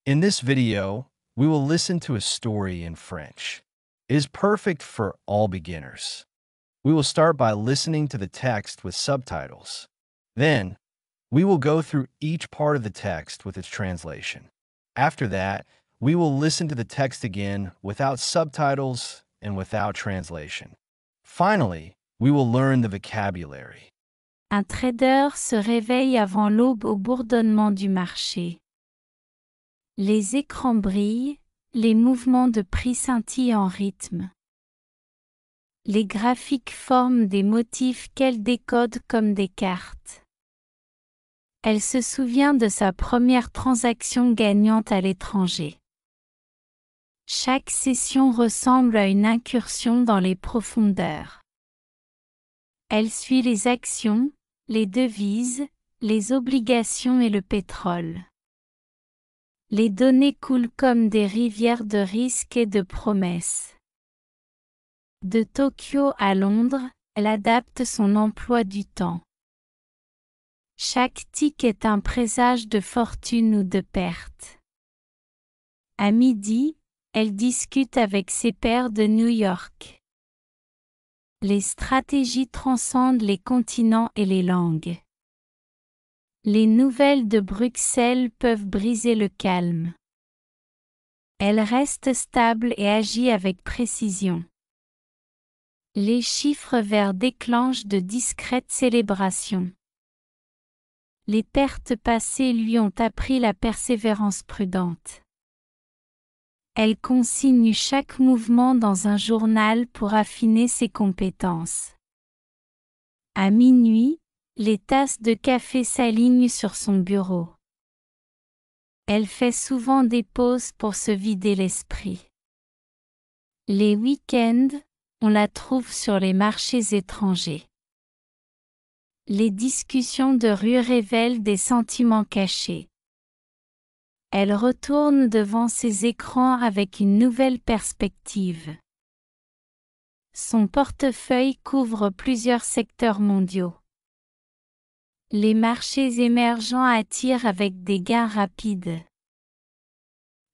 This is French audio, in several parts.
In this video, we will listen to a story in French. It is perfect for all beginners. We will start by listening to the text with subtitles. Then, we will go through each part of the text with its translation. After that, we will listen to the text again without subtitles and without translation. Finally, we will learn the vocabulary. Un trader se réveille avant l'aube au bourdonnement du marché. Les écrans brillent, les mouvements de prix scintillent en rythme. Les graphiques forment des motifs qu'elle décode comme des cartes. Elle se souvient de sa première transaction gagnante à l'étranger. Chaque session ressemble à une incursion dans les profondeurs. Elle suit les actions, les devises, les obligations et le pétrole. Les données coulent comme des rivières de risques et de promesses. De Tokyo à Londres, elle adapte son emploi du temps. Chaque tic est un présage de fortune ou de perte. À midi, elle discute avec ses pairs de New York. Les stratégies transcendent les continents et les langues. Les nouvelles de Bruxelles peuvent briser le calme. Elle reste stable et agit avec précision. Les chiffres verts déclenchent de discrètes célébrations. Les pertes passées lui ont appris la persévérance prudente. Elle consigne chaque mouvement dans un journal pour affiner ses compétences. À minuit, les tasses de café s'alignent sur son bureau. Elle fait souvent des pauses pour se vider l'esprit. Les week-ends, on la trouve sur les marchés étrangers. Les discussions de rue révèlent des sentiments cachés. Elle retourne devant ses écrans avec une nouvelle perspective. Son portefeuille couvre plusieurs secteurs mondiaux. Les marchés émergents attirent avec des gains rapides.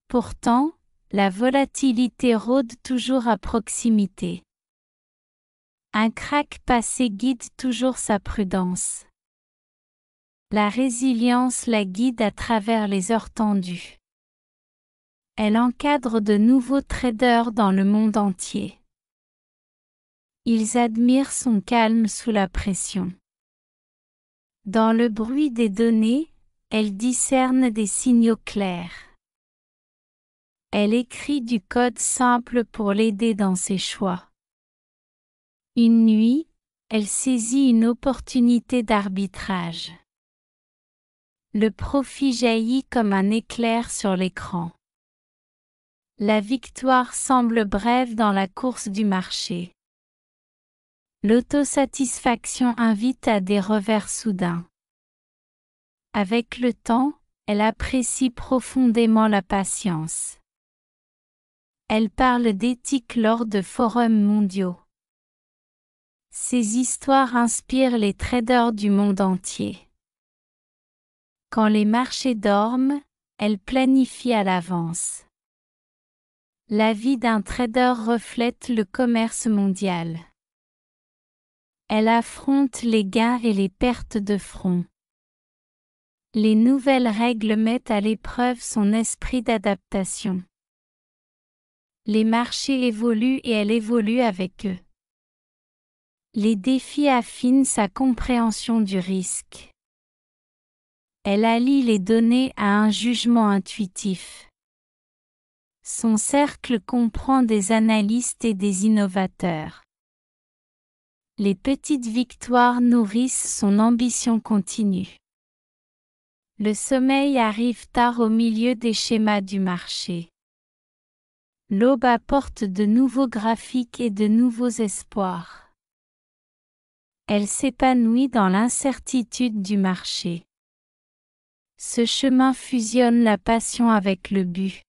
Pourtant, la volatilité rôde toujours à proximité. Un krach passé guide toujours sa prudence. La résilience la guide à travers les heures tendues. Elle encadre de nouveaux traders dans le monde entier. Ils admirent son calme sous la pression. Dans le bruit des données, elle discerne des signaux clairs. Elle écrit du code simple pour l'aider dans ses choix. Une nuit, elle saisit une opportunité d'arbitrage. Le profit jaillit comme un éclair sur l'écran. La victoire semble brève dans la course du marché. L'autosatisfaction invite à des revers soudains. Avec le temps, elle apprécie profondément la patience. Elle parle d'éthique lors de forums mondiaux. Ces histoires inspirent les traders du monde entier. Quand les marchés dorment, elle planifie à l'avance. La vie d'un trader reflète le commerce mondial. Elle affronte les gains et les pertes de front. Les nouvelles règles mettent à l'épreuve son esprit d'adaptation. Les marchés évoluent et elle évolue avec eux. Les défis affinent sa compréhension du risque. Elle allie les données à un jugement intuitif. Son cercle comprend des analystes et des innovateurs. Les petites victoires nourrissent son ambition continue. Le sommeil arrive tard au milieu des schémas du marché. L'aube apporte de nouveaux graphiques et de nouveaux espoirs. Elle s'épanouit dans l'incertitude du marché. Ce chemin fusionne la passion avec le but.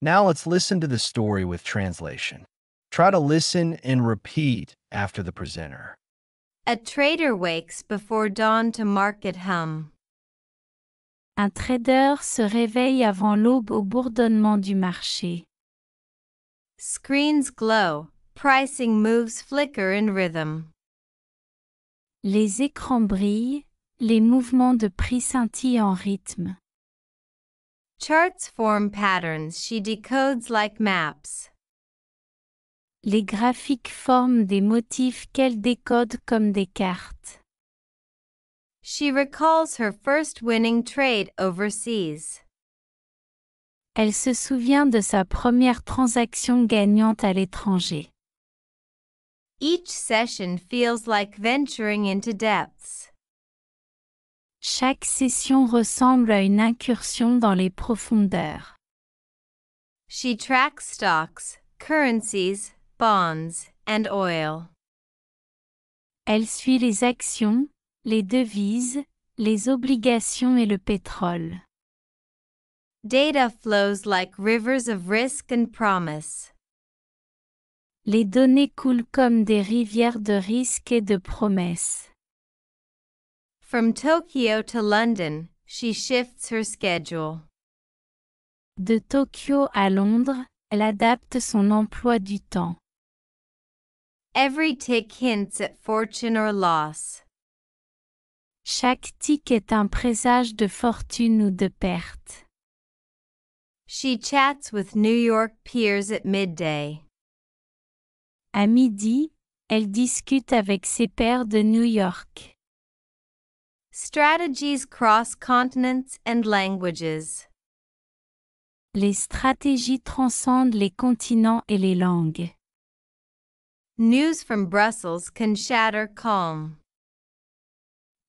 Now let's listen to the story with translation. Try to listen and repeat after the presenter. A trader wakes before dawn to market hum. Un trader se réveille avant l'aube au bourdonnement du marché. Screens glow, pricing moves flicker in rhythm. Les écrans brillent, les mouvements de prix scintillent en rythme. Charts form patterns she decodes like maps. Les graphiques forment des motifs qu'elle décode comme des cartes. She recalls her first winning trade overseas. Elle se souvient de sa première transaction gagnante à l'étranger. Each session feels like venturing into depths. Chaque session ressemble à une incursion dans les profondeurs. She tracks stocks, currencies, bonds, and oil. Elle suit les actions, les devises, les obligations et le pétrole. Data flows like rivers of risk and promise. Les données coulent comme des rivières de risques et de promesses. From Tokyo to London, she shifts her schedule. De Tokyo à Londres, elle adapte son emploi du temps. Every tick hints at fortune or loss. Chaque tic est un présage de fortune ou de perte. She chats with New York peers at midday. À midi, elle discute avec ses pairs de New York. Strategies cross continents and languages. Les stratégies transcendent les continents et les langues. News from Brussels can shatter calm.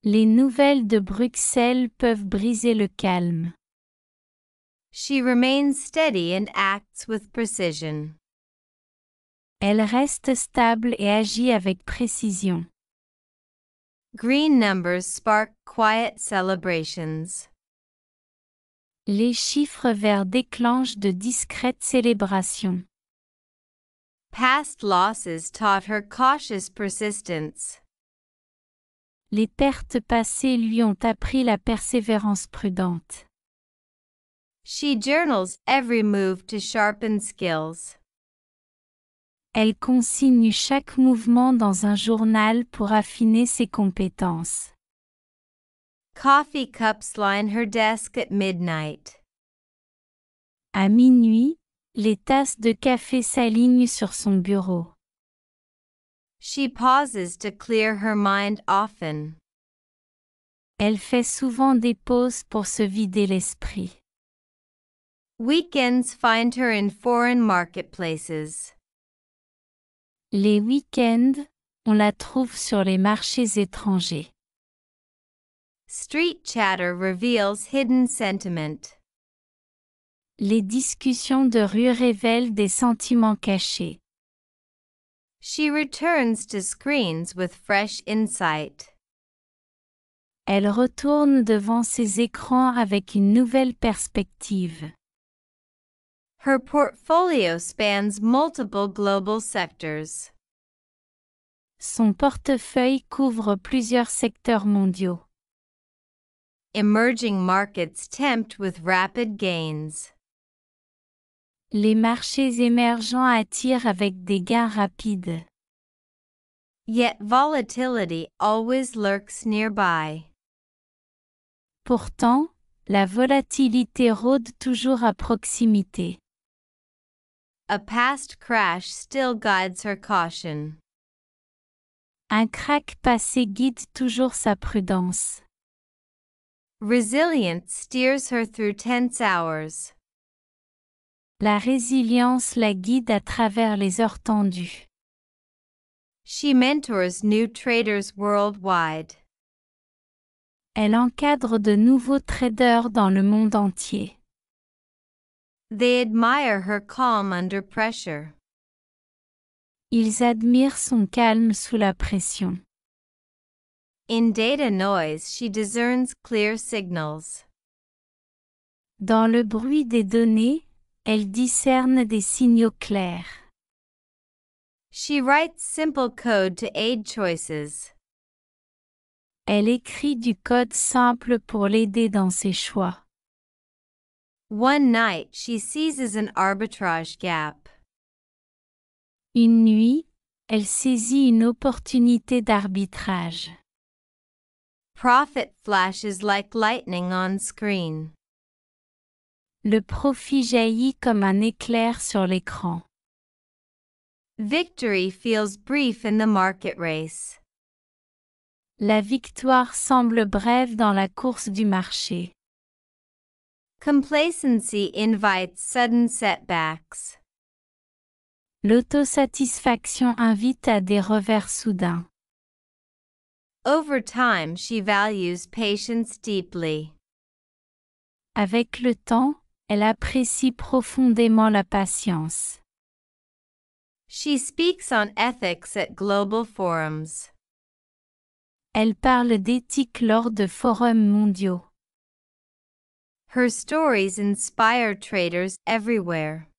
Les nouvelles de Bruxelles peuvent briser le calme. She remains steady and acts with precision. Elle reste stable et agit avec précision. Green numbers spark quiet celebrations. Les chiffres verts déclenchent de discrètes célébrations. Past losses taught her cautious persistence. Les pertes passées lui ont appris la persévérance prudente. She journals every move to sharpen skills. Elle consigne chaque mouvement dans un journal pour affiner ses compétences. Coffee cups line her desk at midnight. À minuit, les tasses de café s'alignent sur son bureau. She pauses to clear her mind often. Elle fait souvent des pauses pour se vider l'esprit. Weekends find her in foreign marketplaces. Les week-ends, on la trouve sur les marchés étrangers. Street chatter reveals hidden sentiment. Les discussions de rue révèlent des sentiments cachés. She returns to screens with fresh insight. Elle retourne devant ses écrans avec une nouvelle perspective. Her portfolio spans multiple global sectors. Son portefeuille couvre plusieurs secteurs mondiaux. Emerging markets tempt with rapid gains. Les marchés émergents attirent avec des gains rapides. Yet volatility always lurks nearby. Pourtant, la volatilité rôde toujours à proximité. A past crash still guides her caution. Un krach passé guide toujours sa prudence. Resilience steers her through tense hours. La résilience la guide à travers les heures tendues. She mentors new traders worldwide. Elle encadre de nouveaux traders dans le monde entier. They admire her calm under pressure. Ils admirent son calme sous la pression. In data noise, she discerns clear signals. Dans le bruit des données, elle discerne des signaux clairs. She writes simple code to aid choices. Elle écrit du code simple pour l'aider dans ses choix. One night she seizes an arbitrage gap. Une nuit, elle saisit une opportunité d'arbitrage. Profit flashes like lightning on screen. Le profit jaillit comme un éclair sur l'écran. Victory feels brief in the market race. La victoire semble brève dans la course du marché. Complacency invites sudden setbacks. L'autosatisfaction invite à des revers soudains. Over time she values patience deeply. Avec le temps, elle apprécie profondément la patience. She speaks on ethics at global forums. Elle parle d'éthique lors de forums mondiaux. Her stories inspire traders everywhere.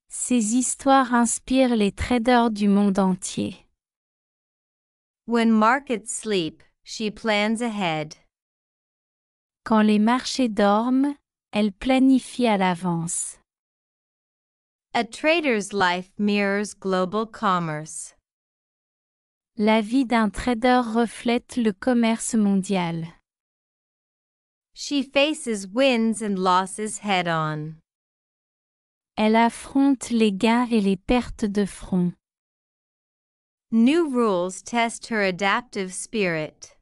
Ses histoires inspirent les traders du monde entier. When markets sleep, she plans ahead. Quand les marchés dorment, elle planifie à l'avance. A trader's life mirrors global commerce. La vie d'un trader reflète le commerce mondial. She faces wins and losses head-on. Elle affronte les gains et les pertes de front. New rules test her adaptive spirit.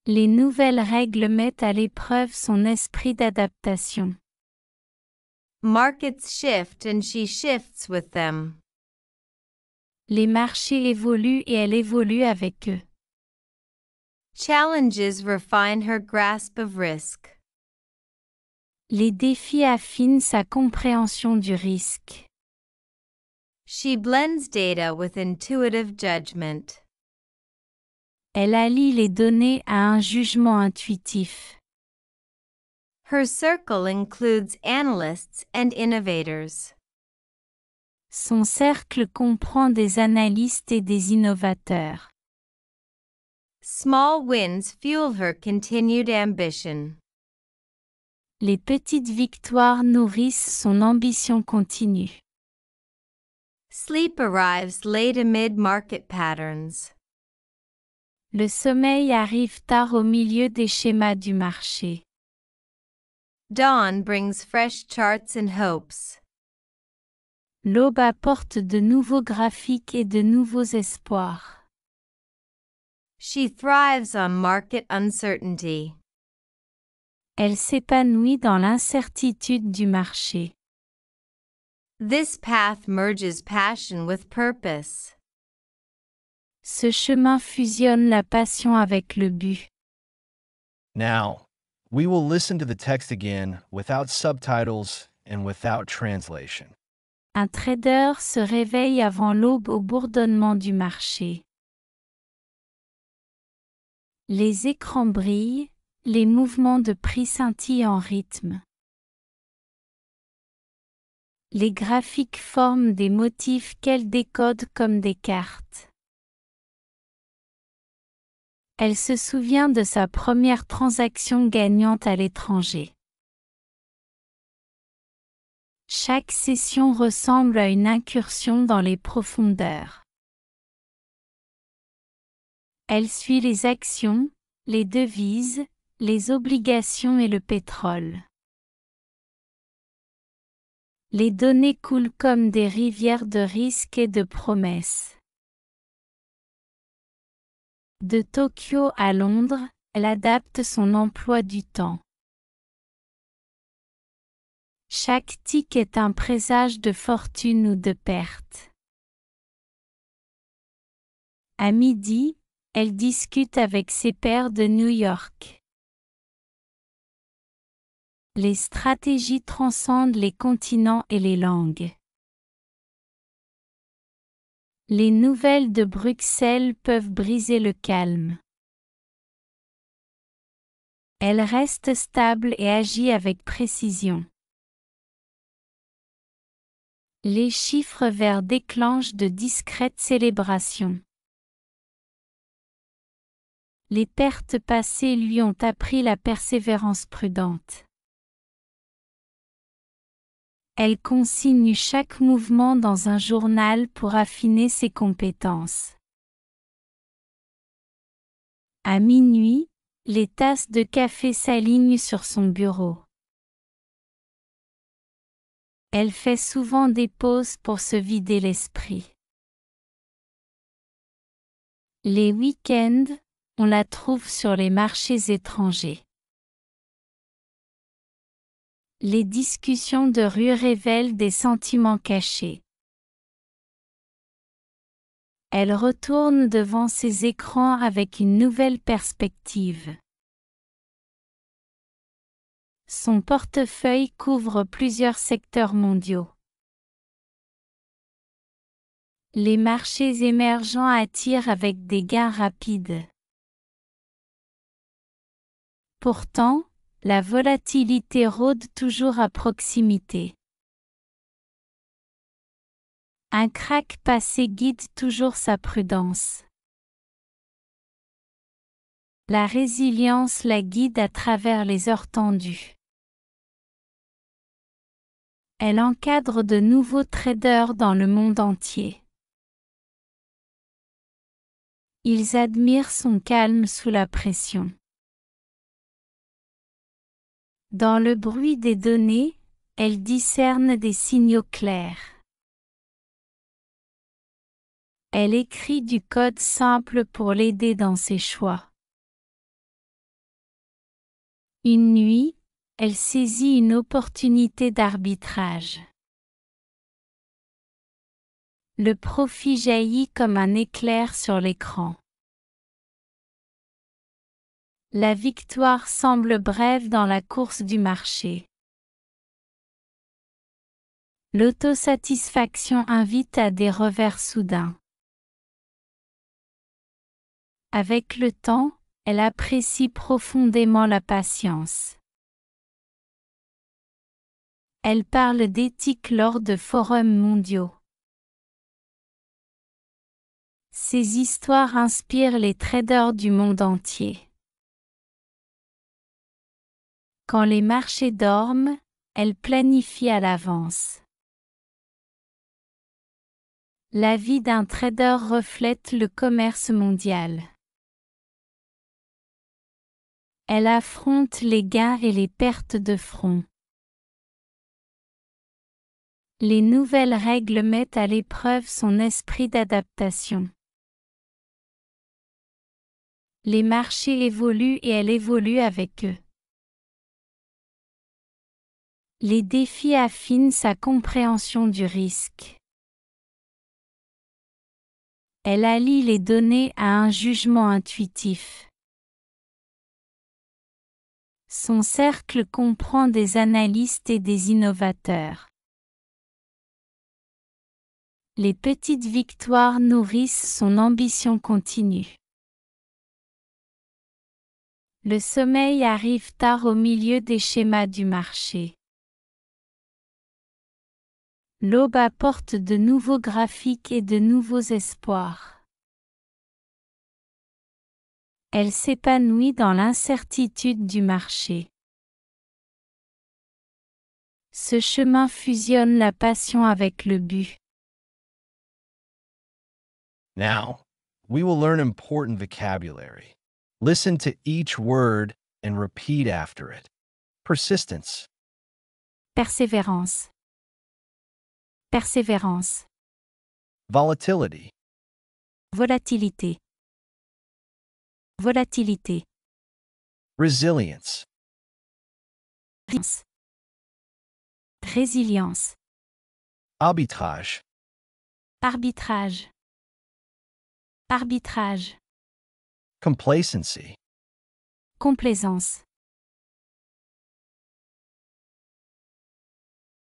Les nouvelles règles mettent à l'épreuve son esprit d'adaptation. Markets shift and she shifts with them. Les marchés évoluent et elle évolue avec eux. Challenges refine her grasp of risk. Les défis affinent sa compréhension du risque. She blends data with intuitive judgment. Elle allie les données à un jugement intuitif. Her circle includes analysts and innovators. Son cercle comprend des analystes et des innovateurs. Small wins fuel her continued ambition. Les petites victoires nourrissent son ambition continue. Sleep arrives late amid market patterns. Le sommeil arrive tard au milieu des schémas du marché. Dawn brings fresh charts and hopes. L'aube apporte de nouveaux graphiques et de nouveaux espoirs. She thrives on market uncertainty. Elle s'épanouit dans l'incertitude du marché. This path merges passion with purpose. Ce chemin fusionne la passion avec le but. Now, we will listen to the text again without subtitles and without translation. Un trader se réveille avant l'aube au bourdonnement du marché. Les écrans brillent, les mouvements de prix scintillent en rythme. Les graphiques forment des motifs qu'elle décode comme des cartes. Elle se souvient de sa première transaction gagnante à l'étranger. Chaque session ressemble à une incursion dans les profondeurs. Elle suit les actions, les devises, les obligations et le pétrole. Les données coulent comme des rivières de risques et de promesses. De Tokyo à Londres, elle adapte son emploi du temps. Chaque tic est un présage de fortune ou de perte. À midi, elle discute avec ses pairs de New York. Les stratégies transcendent les continents et les langues. Les nouvelles de Bruxelles peuvent briser le calme. Elle reste stable et agit avec précision. Les chiffres verts déclenchent de discrètes célébrations. Les pertes passées lui ont appris la persévérance prudente. Elle consigne chaque mouvement dans un journal pour affiner ses compétences. À minuit, les tasses de café s'alignent sur son bureau. Elle fait souvent des pauses pour se vider l'esprit. Les week-ends, on la trouve sur les marchés étrangers. Les discussions de rue révèlent des sentiments cachés. Elle retourne devant ses écrans avec une nouvelle perspective. Son portefeuille couvre plusieurs secteurs mondiaux. Les marchés émergents attirent avec des gains rapides. Pourtant, la volatilité rôde toujours à proximité. Un krach passé guide toujours sa prudence. La résilience la guide à travers les heures tendues. Elle encadre de nouveaux traders dans le monde entier. Ils admirent son calme sous la pression. Dans le bruit des données, elle discerne des signaux clairs. Elle écrit du code simple pour l'aider dans ses choix. Une nuit, elle saisit une opportunité d'arbitrage. Le profit jaillit comme un éclair sur l'écran. La victoire semble brève dans la course du marché. L'autosatisfaction invite à des revers soudains. Avec le temps, elle apprécie profondément la patience. Elle parle d'éthique lors de forums mondiaux. Ces histoires inspirent les traders du monde entier. Quand les marchés dorment, elle planifie à l'avance. La vie d'un trader reflète le commerce mondial. Elle affronte les gains et les pertes de front. Les nouvelles règles mettent à l'épreuve son esprit d'adaptation. Les marchés évoluent et elle évolue avec eux. Les défis affinent sa compréhension du risque. Elle allie les données à un jugement intuitif. Son cercle comprend des analystes et des innovateurs. Les petites victoires nourrissent son ambition continue. Le sommeil arrive tard au milieu des schémas du marché. L'aube apporte de nouveaux graphiques et de nouveaux espoirs. Elle s'épanouit dans l'incertitude du marché. Ce chemin fusionne la passion avec le but. Now, we will learn important vocabulary. Listen to each word and repeat after it. Persistence, Persévérance. Persévérance. volatility, Volatilité. Volatilité. resilience, Résilience. Résilience. arbitrage, Arbitrage. Arbitrage. complacency, Complaisance.